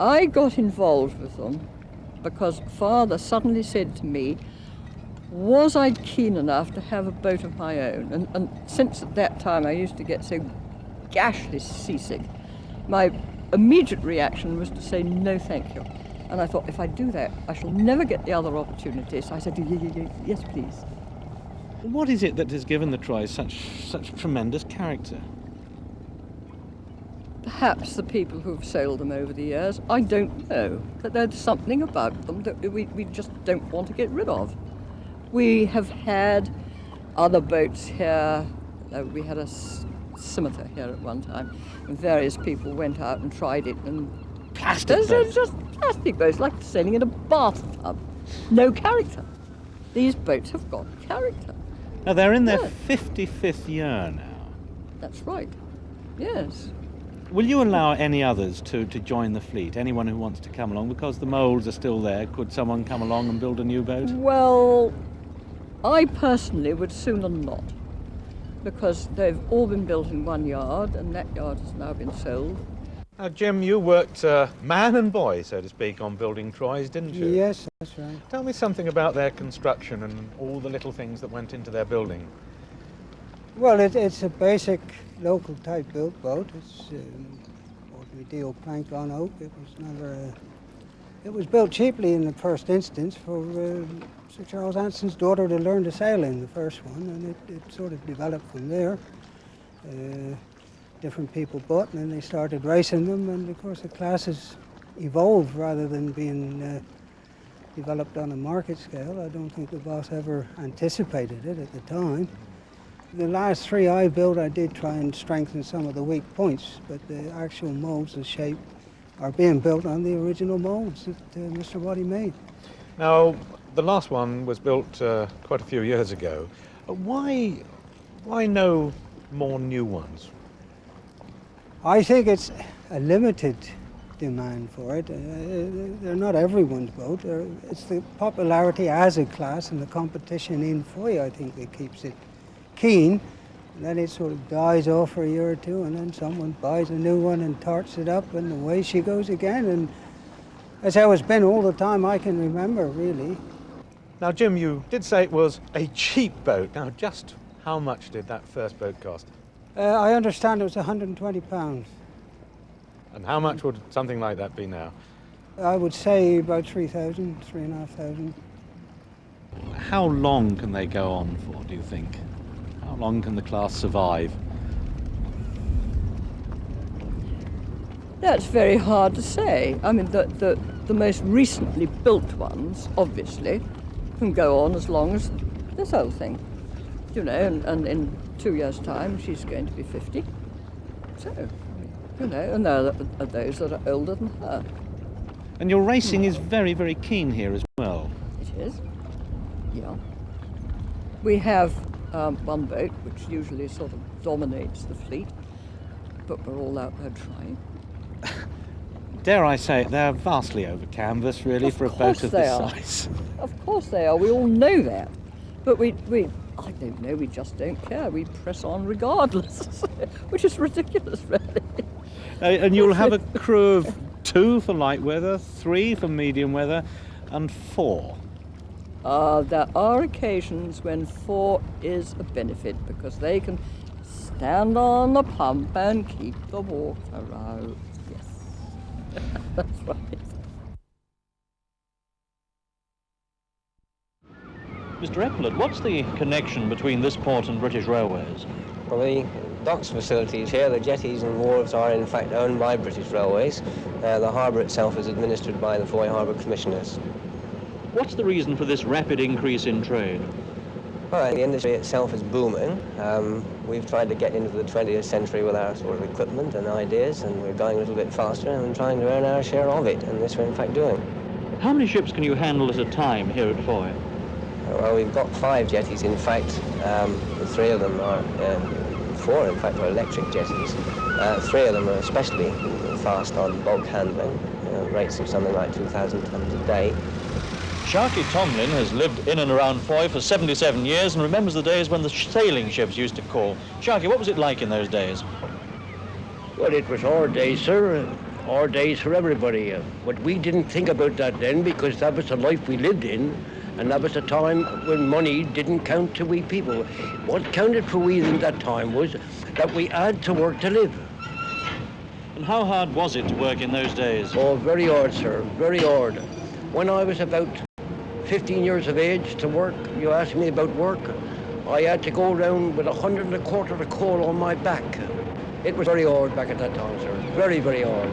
I got involved with them because Father suddenly said to me, was I keen enough to have a boat of my own? And since at that time I used to get so gashly seasick, my immediate reaction was to say no thank you. And I thought, if I do that, I shall never get the other opportunity. So I said, yes, please. What is it that has given the Troys such tremendous character? Perhaps the people who've sailed them over the years, I don't know. That there's something about them that we just don't want to get rid of. We have had other boats here. We had a scimitar here at one time, and various people went out and tried it, and Plastic boats? Just plastic boats, like sailing in a bathtub. No character. These boats have got character. Now, they're in their 55th year now. That's right, yes. Will you allow any others to join the fleet? Anyone who wants to come along? Because the moulds are still there, could someone come along and build a new boat? Well, I personally would sooner not, because they've all been built in one yard, and that yard has now been sold. Now, Jim, you worked man and boy, so to speak, on building Troys, didn't you? Yes, that's right. Tell me something about their construction and all the little things that went into their building. Well, it's a basic local type built boat. It's ordinary deal plank on oak. It was built cheaply in the first instance for Sir Charles Anson's daughter to learn to sail in, the first one, and it sort of developed from there. Different people bought, and then they started racing them, and of course the classes evolved rather than being developed on a market scale. I don't think the boss ever anticipated it at the time. The last three I built, I did try and strengthen some of the weak points, but the actual molds and shape are being built on the original molds that Mr. Waddy made. Now, the last one was built quite a few years ago. Why no more new ones? I think it's a limited demand for it. They're not everyone's boat. It's the popularity as a class and the competition in Foy, I think, that keeps it keen. And then it sort of dies off for a year or two, and then someone buys a new one and tarts it up, and away she goes again. And that's how it's been all the time I can remember, really. Now, Jim, you did say it was a cheap boat. Now, just how much did that first boat cost? I understand it was £120. And how much would something like that be now? I would say about 3,000, 3,500. How long can they go on for, do you think? How long can the class survive? That's very hard to say. I mean, the most recently built ones, obviously, can go on as long as this whole thing. You know, and in 2 years' time, she's going to be 50. So, you know, and there are those that are older than her. And your racing is very, very keen here as well. It is, yeah. We have one boat, which usually sort of dominates the fleet, but we're all out there trying. Dare I say, they're vastly over canvas, really, for a boat of this size. Of course they are. We all know that. But we I don't know, we just don't care. We press on regardless, which is ridiculous, really. And you'll have a crew of 2 for light weather, 3 for medium weather, and 4. There are occasions when 4 is a benefit, because they can stand on the pump and keep the water out. Yes, that's right. Mr. Epplett, what's the connection between this port and British Railways? Well, the docks facilities here, the jetties and wharves, are in fact owned by British Railways. The harbour itself is administered by the Foy Harbour Commissioners. What's the reason for this rapid increase in trade? Well, the industry itself is booming. We've tried to get into the 20th century with our sort of equipment and ideas, and we're going a little bit faster and trying to earn our share of it, and this we're in fact doing. How many ships can you handle at a time here at Foy? Well, we've got 5 jetties, in fact. 3 of them are, 4 in fact are electric jetties. 3 of them are especially fast on bulk handling, rates of something like 2,000 tons a day. Sharky Tomlin has lived in and around Foy for 77 years and remembers the days when the sailing ships used to call. Sharky, what was it like in those days? Well, it was hard days, sir. hard days for everybody. But we didn't think about that then because that was the life we lived in, and that was the time when money didn't count to we people. What counted for we in that time was that we had to work to live. And how hard was it to work in those days? Oh, very hard, sir, very hard. When I was about 15 years of age to work, you asked me about work, I had to go around with 125 of coal on my back. It was very hard back at that time, sir, very, very hard.